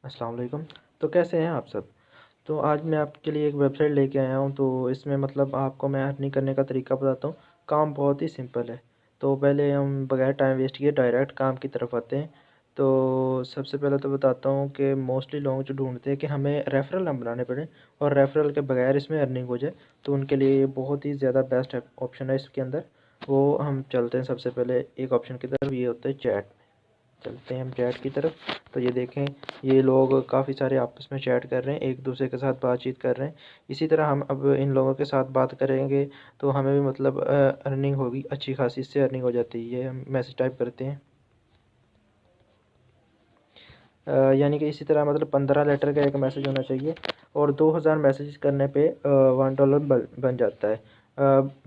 अस्सलाम वालेकुम। तो कैसे हैं आप सब? तो आज मैं आपके लिए एक वेबसाइट लेके आया हूँ। तो इसमें मतलब आपको मैं अर्निंग करने का तरीका बताता हूँ। काम बहुत ही सिंपल है। तो पहले हम बगैर टाइम वेस्ट किए डायरेक्ट काम की तरफ आते हैं। तो सबसे पहले तो बताता हूँ कि मोस्टली लोग जो ढूंढते हैं कि हमें रेफरल ना बनाने पड़े और रेफरल के बगैर इसमें अर्निंग हो जाए, तो उनके लिए ये बहुत ही ज़्यादा बेस्ट ऑप्शन है इसके अंदर। वो हम चलते हैं सबसे पहले एक ऑप्शन की तरफ, ये होता है चैट। चलते हैं हम चैट की तरफ। तो ये देखें, ये लोग काफ़ी सारे आपस में चैट कर रहे हैं, एक दूसरे के साथ बातचीत कर रहे हैं। इसी तरह हम अब इन लोगों के साथ बात करेंगे तो हमें भी मतलब अर्निंग होगी अच्छी खासी, इससे अर्निंग हो जाती है। ये हम मैसेज टाइप करते हैं, यानी कि इसी तरह मतलब 15 लेटर का एक मैसेज होना चाहिए और 2000 मैसेज करने पे $1 बन जाता है।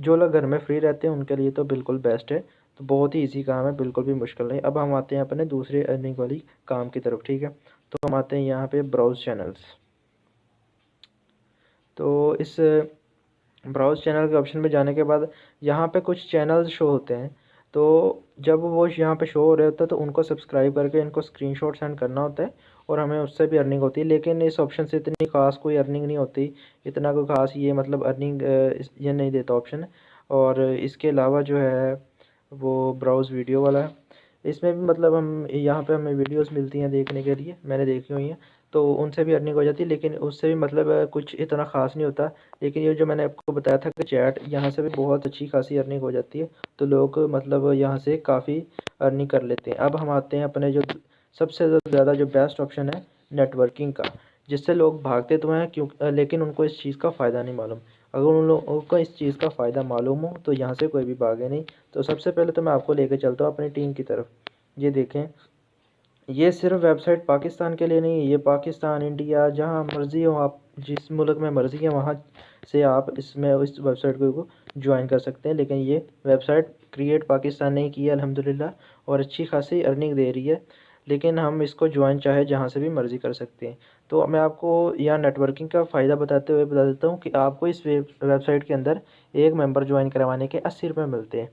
जो लोग घर में फ्री रहते हैं उनके लिए तो बिल्कुल बेस्ट है। तो बहुत ही इजी काम है, बिल्कुल भी मुश्किल नहीं। अब हम आते हैं अपने दूसरे अर्निंग वाली काम की तरफ, ठीक है। तो हम आते हैं यहाँ पे ब्राउज़ चैनल्स। तो इस ब्राउज़ चैनल के ऑप्शन में जाने के बाद यहाँ पे कुछ चैनल्स शो होते हैं। तो जब वो यहाँ पे शो हो रहे होते हैं तो उनको सब्सक्राइब करके इनको स्क्रीनशॉट सेंड करना होता है और हमें उससे भी अर्निंग होती है। लेकिन इस ऑप्शन से इतनी खास कोई अर्निंग नहीं होती, इतना कोई खास ये मतलब अर्निंग ये नहीं देता ऑप्शन। और इसके अलावा जो है वो ब्राउज़ वीडियो वाला है। इसमें भी मतलब हम यहाँ पे हमें वीडियोस मिलती हैं देखने के लिए, मैंने देखी हुई हैं। तो उनसे भी अर्निंग हो जाती है, लेकिन उससे भी मतलब कुछ इतना ख़ास नहीं होता। लेकिन ये जो मैंने आपको बताया था कि चैट, यहाँ से भी बहुत अच्छी खासी अर्निंग हो जाती है। तो लोग मतलब यहाँ से काफ़ी अर्निंग कर लेते हैं। अब हम आते हैं अपने जो सबसे ज़्यादा जो बेस्ट ऑप्शन है नेटवर्किंग का, जिससे लोग भागते तो हैं क्यों, लेकिन उनको इस चीज़ का फ़ायदा नहीं मालूम। अगर उन लोगों को इस चीज़ का फ़ायदा मालूम हो तो यहाँ से कोई भी भागे नहीं। तो सबसे पहले तो मैं आपको लेके चलता हूँ अपनी टीम की तरफ। ये देखें, ये सिर्फ वेबसाइट पाकिस्तान के लिए नहीं है, ये पाकिस्तान, इंडिया, जहाँ मर्ज़ी हो आप, जिस मुल्क में मर्ज़ी है वहाँ से आप इसमें इस वेबसाइट को ज्वाइन कर सकते हैं। लेकिन ये वेबसाइट क्रिएट पाकिस्तान ने की है अल्हम्दुलिल्लाह, और अच्छी खासी अर्निंग दे रही है। लेकिन हम इसको ज्वाइन चाहे जहाँ से भी मर्ज़ी कर सकते हैं। तो मैं आपको यहाँ नेटवर्किंग का फ़ायदा बताते हुए बता देता हूँ कि आपको इस वेबसाइट के अंदर एक मेंबर ज्वाइन करवाने के 80 रुपये मिलते हैं।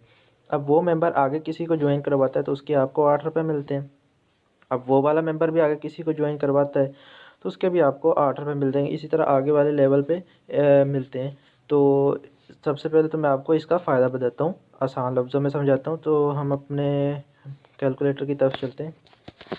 अब वो मेंबर आगे किसी को ज्वाइन करवाता है तो उसके आपको 8 रुपये मिलते हैं। अब वो वाला मेंबर भी आगे किसी को ज्वाइन करवाता है तो उसके भी आपको 8 रुपये मिल जाएंगे। इसी तरह आगे वाले लेवल पे मिलते हैं। तो सबसे पहले तो मैं आपको इसका फ़ायदा बताता हूँ, आसान लफ्ज़ों में समझाता हूँ। तो हम अपने कैलकुलेटर की तरफ चलते हैं।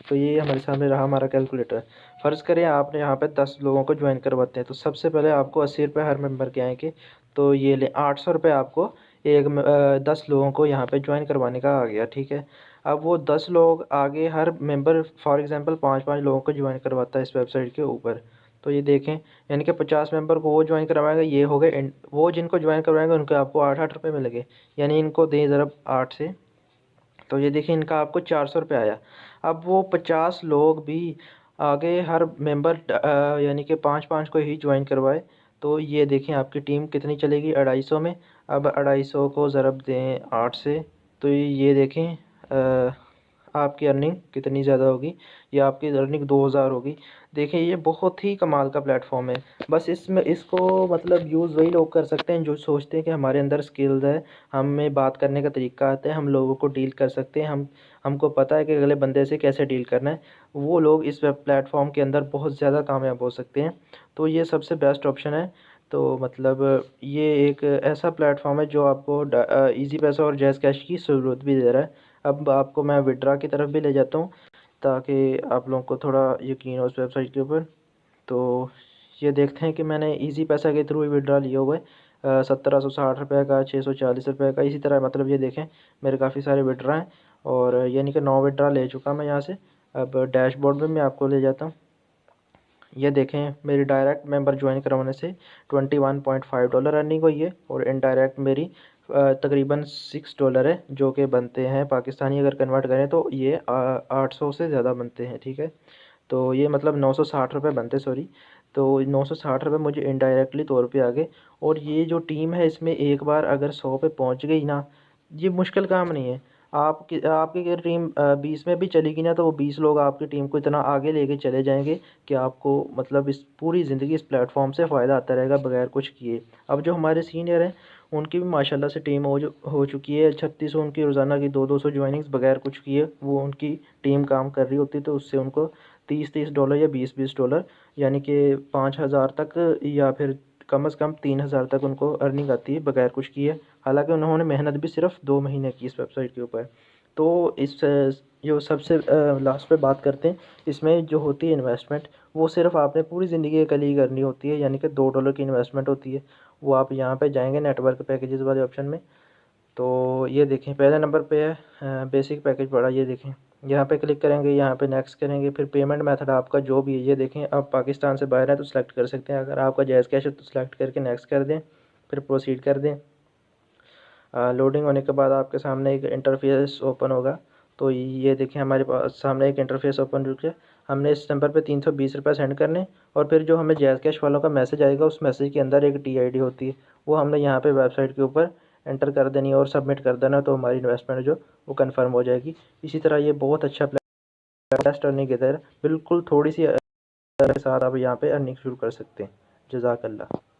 तो ये हमारे सामने रहा हमारा कैलकुलेटर। फ़र्ज़ करें आपने यहाँ पे 10 लोगों को ज्वाइन करवाते हैं, तो सबसे पहले आपको 80 रुपये हर मेंबर के आएंगे। तो ये ले 800 रुपये आपको 10 लोगों को यहाँ पे ज्वाइन करवाने का आ गया, ठीक है। अब वो 10 लोग आगे हर मेंबर फॉर एग्ज़ाम्पल 5-5 लोगों को ज्वाइन करवाता है इस वेबसाइट के ऊपर। तो ये देखें, यानी कि 50 मेंबर को वो ज्वाइन करवाएगा, ये हो गए वो जिनको ज्वाइन करवाएंगे उनको आपको 8-8 रुपये मिलेंगे। यानी इनको दें ज़रा 8 से, तो ये देखिए इनका आपको 400 रुपये आया। अब वो 50 लोग भी आगे हर मेंबर यानी कि 5-5 को ही ज्वाइन करवाए, तो ये देखें आपकी टीम कितनी चलेगी 250 में। अब 250 को ज़रब दें 8 से, तो ये देखें आपकी अर्निंग कितनी ज़्यादा होगी। ये आपकी अर्निंग 2000 होगी। देखिए ये बहुत ही कमाल का प्लेटफॉर्म है। बस इसमें इसको मतलब यूज़ वही लोग कर सकते हैं जो सोचते हैं कि हमारे अंदर स्किल्स है, हमें बात करने का तरीका आता है, हम लोगों को डील कर सकते हैं, हमको पता है कि अगले बंदे से कैसे डील करना है। वो लोग इस वेब प्लेटफॉर्म के अंदर बहुत ज़्यादा कामयाब हो सकते हैं। तो ये सबसे बेस्ट ऑप्शन है। तो मतलब ये एक ऐसा प्लेटफॉर्म है जो आपको इजी पैसा और जैज़ कैश की ज़रूरत भी दे रहा है। अब आपको मैं विड्रा की तरफ भी ले जाता हूँ ताकि आप लोगों को थोड़ा यकीन हो उस वेबसाइट के ऊपर। तो ये देखते हैं कि मैंने इजी पैसा के थ्रू ही विड्रा लिया हुआ है 1760 रुपये का, 640 रुपये का। इसी तरह मतलब ये देखें मेरे काफ़ी सारे विड्रा हैं और यानी कि 9 विड्रा ले चुका मैं यहाँ से। अब डैशबोर्ड में मैं आपको ले जाता हूँ। ये देखें मेरी डायरेक्ट मेंबर ज्वाइन करवाने से $21.5 अर्निंग हुई है और इनडायरेक्ट मेरी तकरीबन $6 है, जो कि बनते हैं पाकिस्तानी अगर कन्वर्ट करें तो ये 800 से ज़्यादा बनते हैं, ठीक है। तो ये मतलब 960 रुपये बनते, सॉरी। तो 960 रुपये मुझे इनडायरेक्टली तौर पे आ गए। और ये जो टीम है इसमें एक बार अगर 100 पे पहुंच गई ना, ये मुश्किल काम नहीं है। आपकी आपकी अगर टीम 20 में भी चलेगी ना, तो वो 20 लोग आपकी टीम को इतना आगे लेके चले जाएंगे कि आपको मतलब इस पूरी ज़िंदगी इस प्लेटफॉर्म से फ़ायदा आता रहेगा बगैर कुछ किए। अब जो हमारे सीनियर हैं उनकी भी माशाल्लाह से टीम हो चुकी है 3600, उनकी रोज़ाना की 200-200 ज्वाइनिंग्स बगैर कुछ किए वो उनकी टीम काम कर रही होती, तो उससे उनको $30 या $20 यानी कि 5,000 तक या फिर कम से कम 3,000 तक उनको अर्निंग आती है बगैर कुछ किए। हालांकि उन्होंने मेहनत भी सिर्फ 2 महीने की इस वेबसाइट के ऊपर। तो इस जो सबसे लास्ट पे बात करते हैं, इसमें जो होती है इन्वेस्टमेंट, वो सिर्फ आपने पूरी ज़िंदगी के लिए करनी होती है, यानी कि $2 की इन्वेस्टमेंट होती है। वो आप यहाँ पे जाएंगे नेटवर्क पैकेजेस वाले ऑप्शन में, तो ये देखें पहले नंबर पे है बेसिक पैकेज पड़ा, ये देखें यहाँ पे क्लिक करेंगे, यहाँ पे नेक्स्ट करेंगे, फिर पेमेंट मेथड आपका जो भी है, ये देखें आप पाकिस्तान से बाहर हैं तो सिलेक्ट कर सकते हैं, अगर आपका जायज़ कैश है तो सिलेक्ट करके नेक्स्ट कर दें, फिर प्रोसीड कर दें। लोडिंग होने के बाद आपके सामने एक इंटरफेस ओपन होगा। तो ये देखें हमारे पास सामने एक इंटरफेस ओपन हो गया। हमने इस नंबर पे 320 रुपये सेंड करने, और फिर जो हमें जैज़ कैश वालों का मैसेज आएगा, उस मैसेज के अंदर एक TID होती है, वो हमने यहाँ पे वेबसाइट के ऊपर एंटर कर देनी है और सबमिट कर देना, तो हमारी इन्वेस्टमेंट जो वो कंफर्म हो जाएगी। इसी तरह ये बहुत अच्छा बेस्ट अर्निंग की तरह बिल्कुल थोड़ी सी के साथ आप यहाँ पे अर्निंग शुरू कर सकते हैं। जज़ाकल्लाह।